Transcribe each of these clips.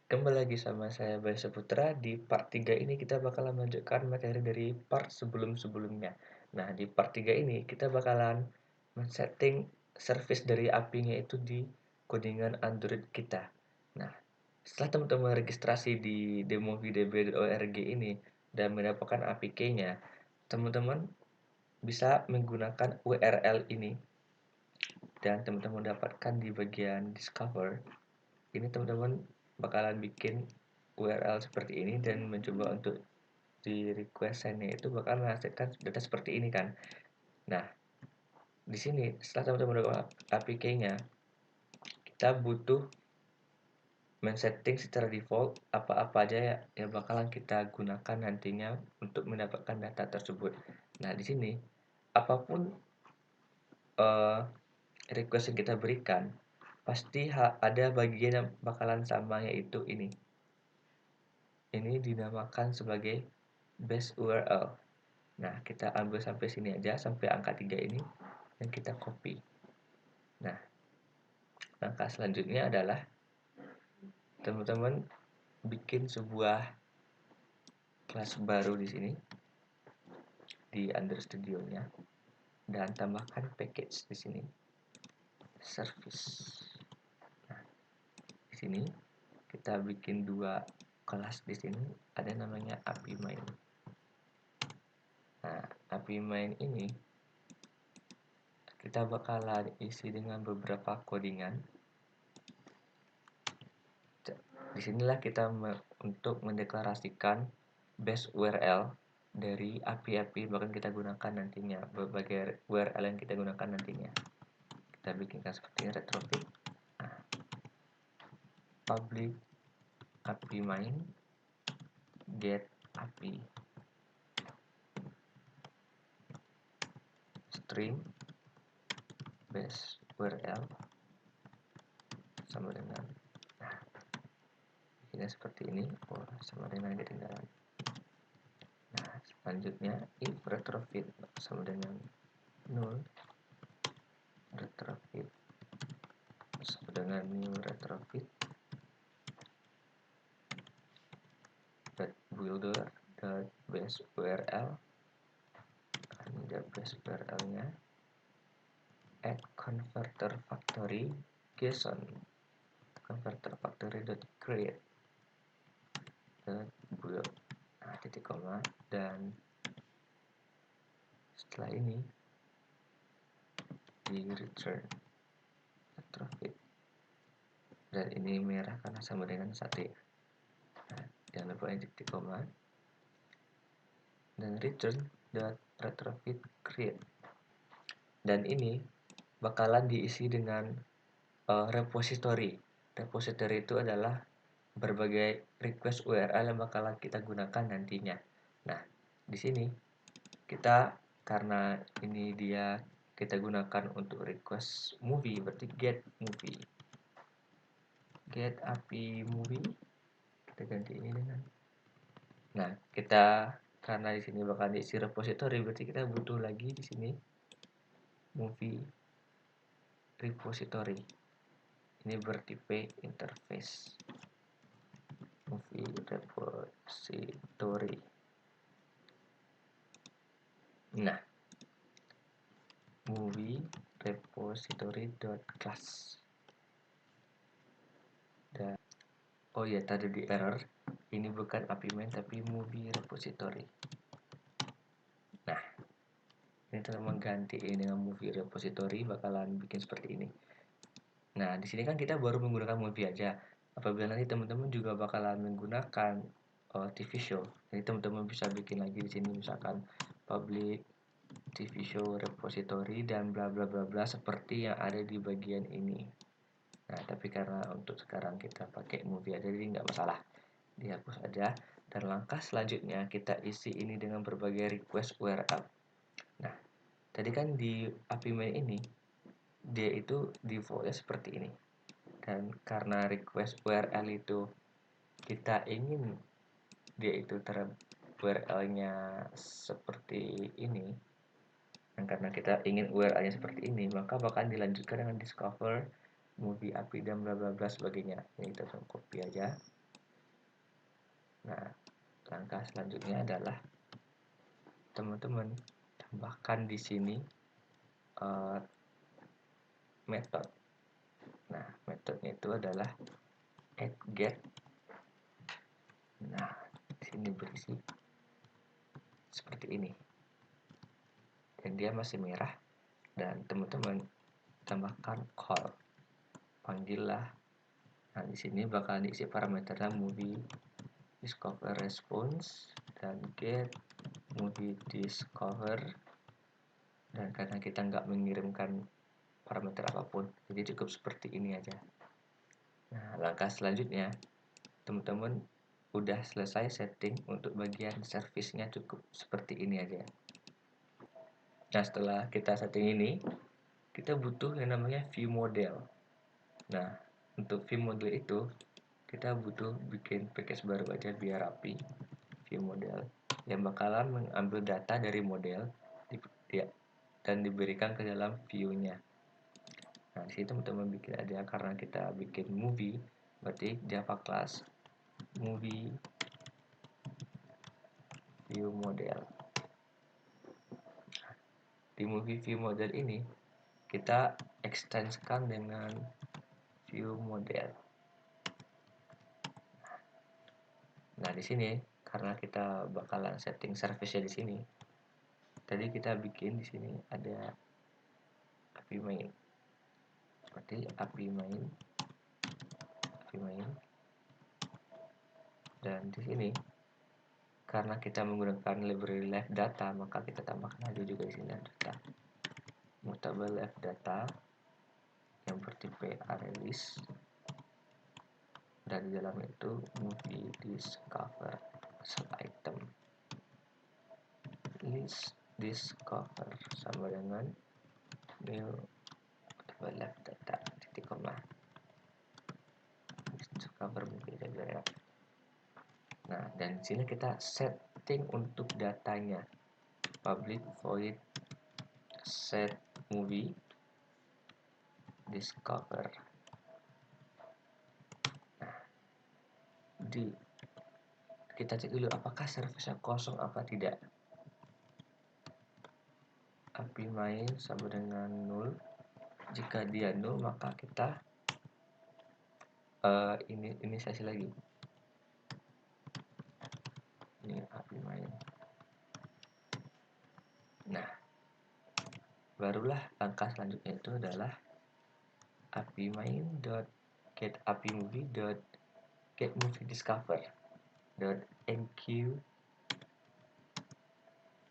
Kembali lagi sama saya Bayu Saputra. Di part 3 ini kita bakalan melanjutkan materi dari part sebelum-sebelumnya. Nah, di part 3 ini kita bakalan men-setting service dari API-nya itu di codingan Android kita. Nah, setelah teman-teman registrasi di demovidb.org ini dan mendapatkan API key-nya, teman-teman bisa menggunakan URL ini dan teman-teman dapatkan di bagian discover. Ini teman-teman bakalan bikin URL seperti ini dan mencoba untuk di request send-nya itu bakal menghasilkan data seperti ini kan. Nah, di sini setelah teman-teman mendapatkan API key-nya, kita butuh men-setting secara default apa-apa aja ya yang bakalan kita gunakan nantinya untuk mendapatkan data tersebut. Nah, di sini apapun uh, request yang kita berikan pasti ada bagian yang bakalan sama, yaitu ini. Ini dinamakan sebagai base URL. Nah, kita ambil sampai sini aja, sampai angka 3 ini, dan kita copy. Nah, langkah selanjutnya adalah teman-teman bikin sebuah kelas baru di sini, di Android Studio-nya, dan tambahkan package di sini, service. Nah, di sini kita bikin dua kelas di sini, ada namanya API main. Nah, API main ini kita bakalan isi dengan beberapa codingan. Disinilah kita untuk mendeklarasikan base URL dari API-API bahkan kita gunakan nantinya, berbagai URL yang kita gunakan nantinya. Kita bikinkan seperti ini, retrofit. Nah, public API main get API string base URL sama dengan, nah, ini seperti ini, sama dengan ketinggalan. Nah, selanjutnya if retrofit sama dengan null, retrofit sama dengan new retrofit builder base URL. Ini dia base URL nya, add converter factory JSON converter factory create build, nah, titik koma, dan setelah ini di return retrofit, dan ini merah karena sama dengan 1 ya. Nah, jangan lupa ini titik koma dan return retrofit create, dan ini bakalan diisi dengan repository. Repository itu adalah berbagai request URL yang bakalan kita gunakan nantinya. Nah, di sini kita, karena ini dia kita gunakan untuk request movie, berarti get movie, get API movie, kita ganti ini dengan, nah, kita karena di sini bakal diisi repository, berarti kita butuh lagi di sini movie repository. Ini bertipe interface movie repository. Nah, movie repository.class. Dan oh ya, tadi di error, ini bukan API main tapi movie repository. Nah, ini teman ganti ini dengan movie repository, bakalan bikin seperti ini. Nah, di sini kan kita baru menggunakan movie aja. Apabila nanti teman-teman juga bakalan menggunakan TV show, jadi teman-teman bisa bikin lagi di sini, misalkan public TV show repository dan bla bla bla bla seperti yang ada di bagian ini. Nah, tapi karena untuk sekarang kita pakai movie aja, jadi nggak masalah, dihapus aja. Dan langkah selanjutnya kita isi ini dengan berbagai request URL. Nah, tadi kan di API main ini dia itu defaultnya seperti ini, dan karena request URL itu kita ingin dia itu URL-nya seperti ini, dan karena kita ingin URL-nya seperti ini, maka bakal dilanjutkan dengan discover movie API dan bla bla bla sebagainya. Ini kita langsung copy aja, Nah, langkah selanjutnya adalah teman-teman tambahkan di sini metode. Nah, metodenya itu adalah add get. Nah, di sini berisi seperti ini. Dan dia masih merah, dan teman-teman tambahkan call. Panggillah. Nah, di sini bakal diisi parameternya movie discover response dan get movie discover. Dan karena kita nggak mengirimkan parameter apapun, jadi cukup seperti ini aja. Nah, langkah selanjutnya teman-teman udah selesai setting untuk bagian servisnya, cukup seperti ini aja. Nah, setelah kita setting ini, kita butuh yang namanya view model. Nah, untuk view model itu kita butuh bikin package baru aja biar rapi. View model yang bakalan mengambil data dari model dan diberikan ke dalam view-nya. Nah, di situ teman-teman bikin aja, karena kita bikin movie, berarti Java class movie view model. Di movie view model ini kita extenskan dengan view model. Nah, di sini karena kita bakalan setting service-nya di sini. Tadi kita bikin di sini ada API main. Seperti API main. Dan di sini karena kita menggunakan library live data, maka kita tambahkan aja juga di sini data. Mutable live data yang bertipe ArrayList, dan di dalam itu movie discover item list discover sama dengan new mutable live data titik koma discover movie ya. Nah, dan di sini kita setting untuk datanya, public void set movie discover. Kita cek dulu apakah service-nya kosong apa tidak. API main sama dengan null. Jika dia null, maka kita inisiasi lagi. Ini API main. Nah, barulah langkah selanjutnya itu adalah API main get API movie get movie discover enq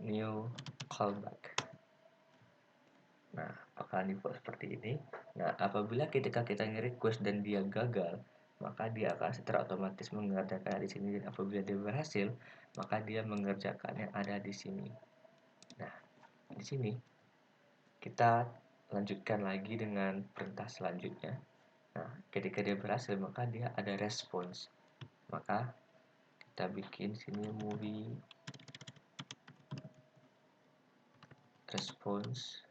new callback. Nah, bakalan default seperti ini. Nah, apabila ketika kita nge-request dan dia gagal, maka dia akan secara otomatis mengerjakan di sini, dan apabila dia berhasil, maka dia mengerjakannya ada di sini. Nah, di sini kita lanjutkan lagi dengan perintah selanjutnya. Nah, ketika dia berhasil, maka dia ada response. Maka kita bikin sini movie response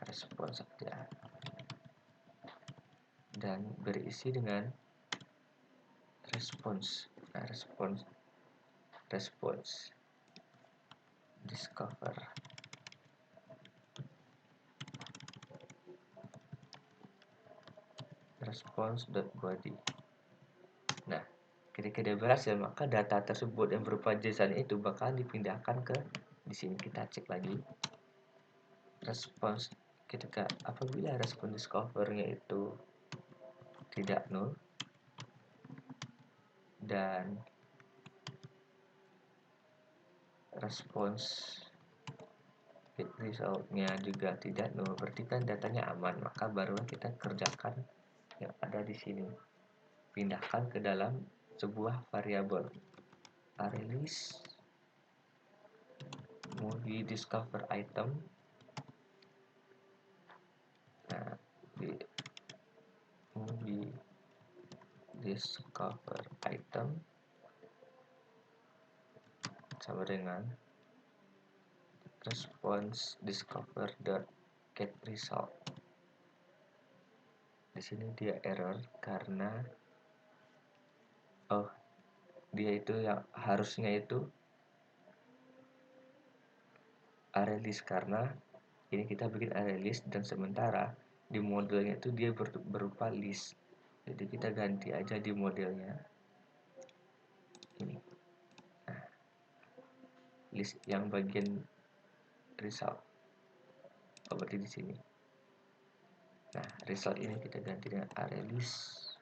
response saja, dan berisi dengan response. Nah, response discover response.body. Nah, ketika dia berhasil, maka data tersebut yang berupa JSON itu bakal dipindahkan ke di sini. Kita cek lagi response. Ketika apabila respon discover-nya itu tidak null dan respons result-nya juga tidak null, berarti kan datanya aman, maka barulah kita kerjakan yang ada di sini. Pindahkan ke dalam sebuah variabel ArrayList movie discover item. Nah, di movie discover item sama dengan response discover.get result. Di sini dia error karena dia itu yang harusnya itu array list, karena ini kita bikin array list dan sementara di modelnya itu dia berupa list. Jadi kita ganti aja di modelnya ini. Nah, list yang bagian result. Berarti di sini. Nah, result ini kita ganti dengan array list.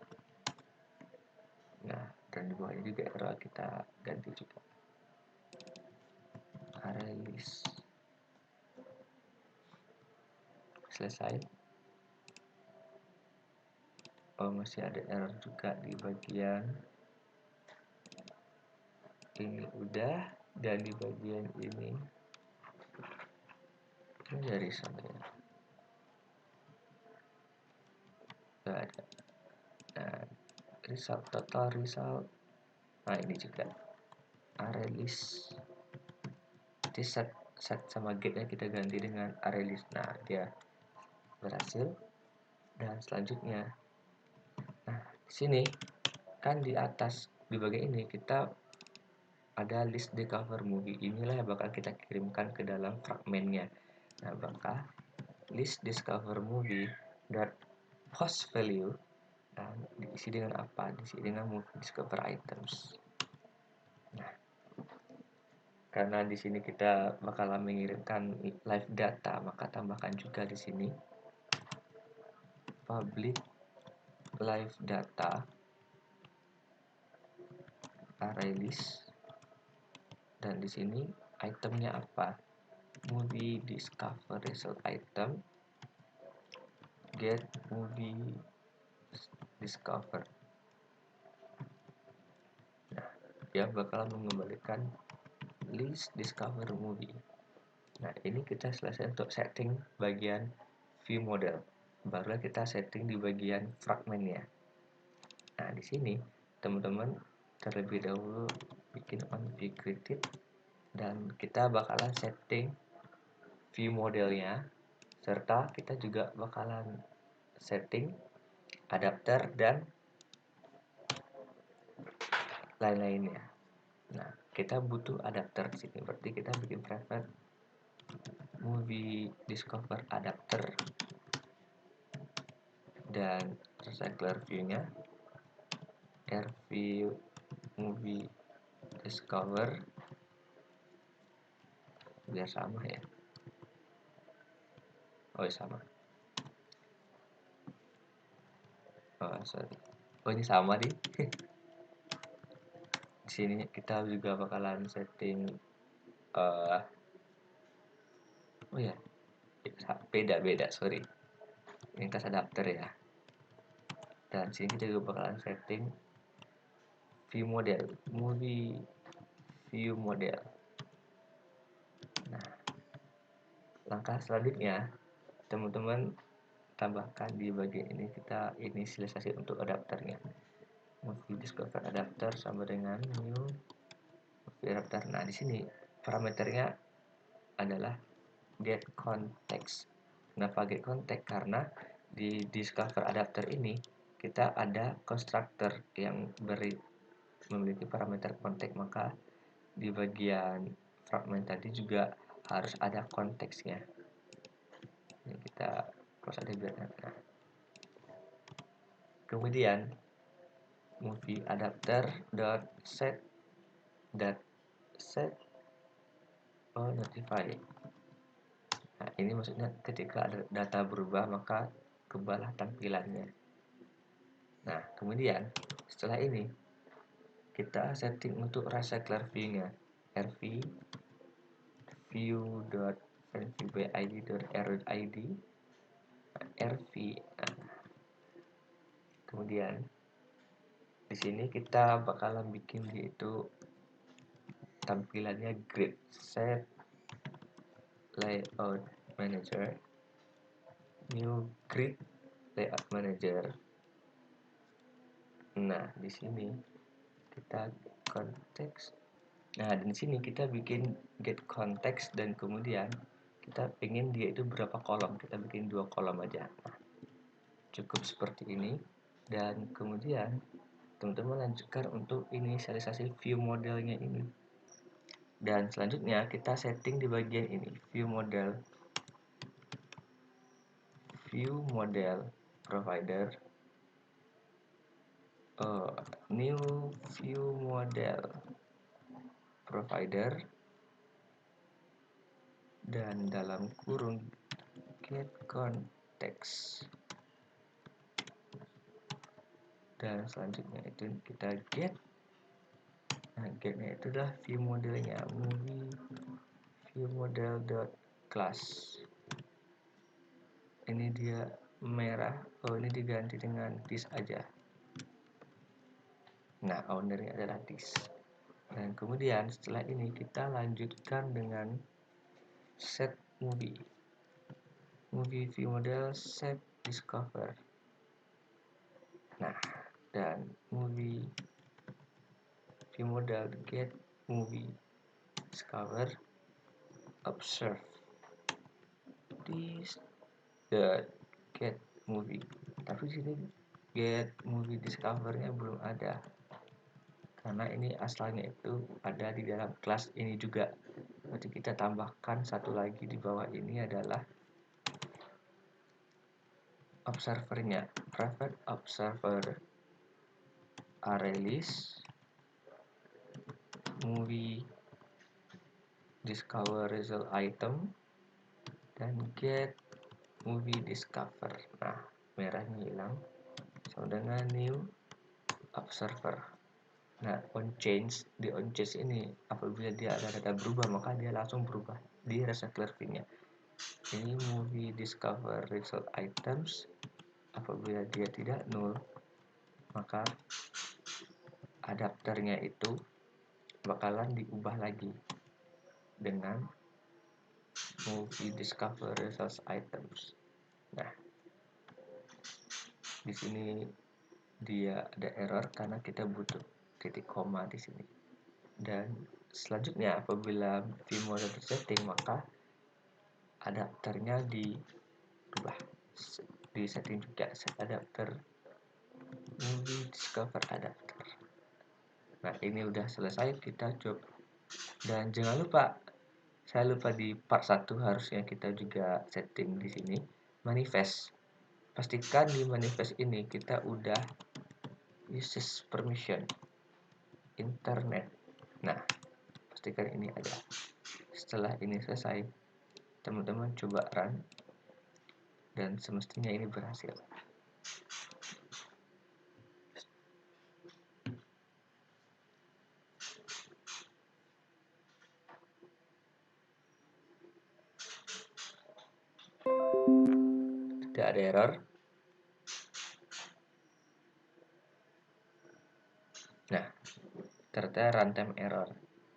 Nah, dan di bawahnya juga error kita ganti juga array list. Selesai. Masih ada error juga di bagian ini udah, dan di bagian ini dari sana ya. Gak ada. Nah, result, total result. Nah, ini juga array list. Jadi set sama get nya kita ganti dengan array list. Nah, dia berhasil. Dan selanjutnya, nah di sini kan di atas di bagian ini kita ada list discover movie. Inilah yang bakal kita kirimkan ke dalam fragmennya. Nah, bakal list discover movie dot post value. Nah, diisi dengan apa? Diisi dengan movie discover items. Nah, karena di sini kita bakalan mengirimkan live data, maka tambahkan juga di sini public live data array list, dan di sini itemnya apa? Movie discover result item get movie discover. Nah, dia bakal mengembalikan list discover movie. Nah, ini kita selesai untuk setting bagian view model. Barulah kita setting di bagian fragmennya. Nah, di sini teman-teman terlebih dahulu bikin on view created, dan kita bakalan setting view modelnya, serta kita juga bakalan setting adapter dan lain-lainnya. Nah, kita butuh adapter di sini, berarti kita bikin private movie discover adapter dan recycler view-nya rview movie discover, biar sama ya. Oh, sama. Oh, sorry. Oh, ini sama nih. Di sini kita juga bakalan setting oh ya, beda sorry. Ini kas adapter ya. Dan sini kita juga bakalan setting view model, movie view model. Nah, langkah selanjutnya teman-teman tambahkan di bagian ini, kita inisialisasi untuk adapternya. Movie discover adapter sama dengan new movie adapter. Nah, di sini parameternya adalah get context. Kenapa get context? Karena di discover adapter ini kita ada constructor yang memiliki parameter context, maka di bagian fragment tadi juga harus ada konteksnya. Ini kita close aja biar nah. Kemudian movie adapter dot set notify. Nah, ini maksudnya ketika ada data berubah maka kebalah tampilannya. Nah, kemudian setelah ini kita setting untuk recycler view-nya, rv view.view.id.error.id rv. Nah, kemudian di sini kita bakalan bikin yaitu tampilannya grid set layout manager, new grid layout manager. Nah, di sini kita konteks. Nah, di sini kita bikin get context, dan kemudian kita ingin dia itu berapa kolom, kita bikin 2 kolom aja. Nah, cukup seperti ini, dan kemudian teman-teman lanjutkan untuk inisialisasi view modelnya ini. Dan selanjutnya kita setting di bagian ini, view model provider, new view model provider, dan dalam kurung get context, dan selanjutnya itu kita get. Nah, getnya itu adalah view modelnya, movie view model dot class. Ini dia merah, ini diganti dengan this aja. Nah, ownernya adalah this. Dan kemudian setelah ini kita lanjutkan dengan set movie view model set discover. Nah, dan movie view model get movie discover observe this the get movie. Tapi sini get movie discovernya belum ada, karena ini asalnya itu ada di dalam kelas ini juga. Berarti kita tambahkan satu lagi di bawah ini adalah observernya, private observer ArrayList movie discover result item dan get movie discover. Nah, merahnya hilang sama dengan new observer. Nah, on change ini apabila dia ada data berubah, maka dia langsung berubah di recycler nya. Ini movie discover result items, apabila dia tidak null, maka adapternya itu bakalan diubah lagi dengan movie discover result items. Nah, di sini dia ada error karena kita butuh titik koma di sini. Dan selanjutnya apabila view model setting, maka adapternya diubah, di setting juga set adapter movie discover adapter. Nah, ini udah selesai, kita coba. Dan jangan lupa, saya lupa di part 1 harusnya kita juga setting di sini manifest. Pastikan di manifest ini kita udah uses permission internet. Nah, pastikan ini ada. Setelah ini selesai, teman-teman coba run, dan semestinya ini berhasil. Tidak ada error. Nah, ternyata runtime error.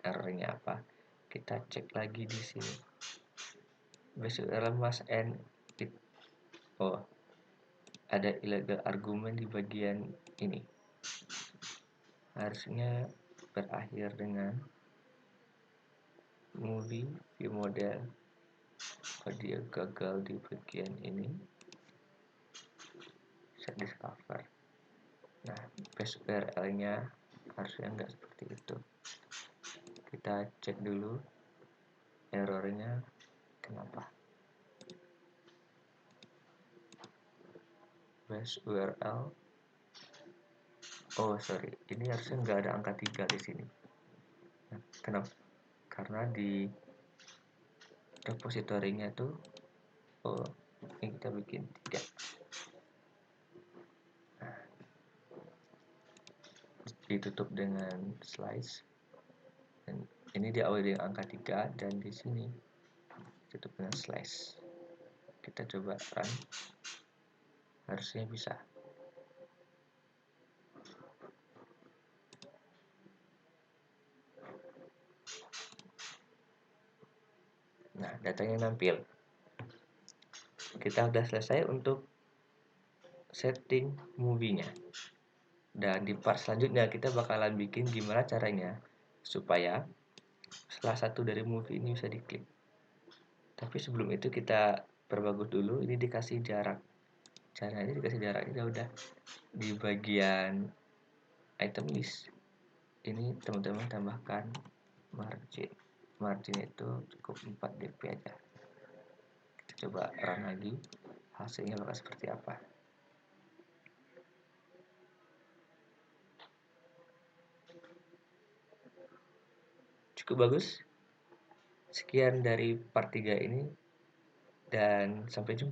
Errornya apa? Kita cek lagi di sini. Basically must end it. Oh, ada illegal argument di bagian ini. Harusnya berakhir dengan movie view model. Kalau dia gagal di bagian ini, set discover. Nah, base URL-nya harusnya enggak seperti itu. Kita cek dulu errornya kenapa. Base URL, oh sorry, ini harusnya nggak ada angka 3 di sini. Nah, kenapa? Karena di repositorinya tuh, oh ini kita bikin 3. Nah, ditutup dengan slice, dan ini diawali dengan angka 3, dan di sini tutup dengan slice. Kita coba run, harusnya bisa. Nah, datanya nampil. Kita udah selesai untuk setting movie-nya. Dan di part selanjutnya kita bakalan bikin gimana caranya supaya salah satu dari movie ini bisa diklik. Tapi sebelum itu kita perbagus dulu, ini dikasih jarak Caranya dikasih jaraknya udah di bagian item list. Ini teman-teman tambahkan margin itu cukup 4 dp aja. Kita coba run lagi, hasilnya bakal seperti apa. Cukup bagus. Sekian dari part 3 ini dan sampai jumpa.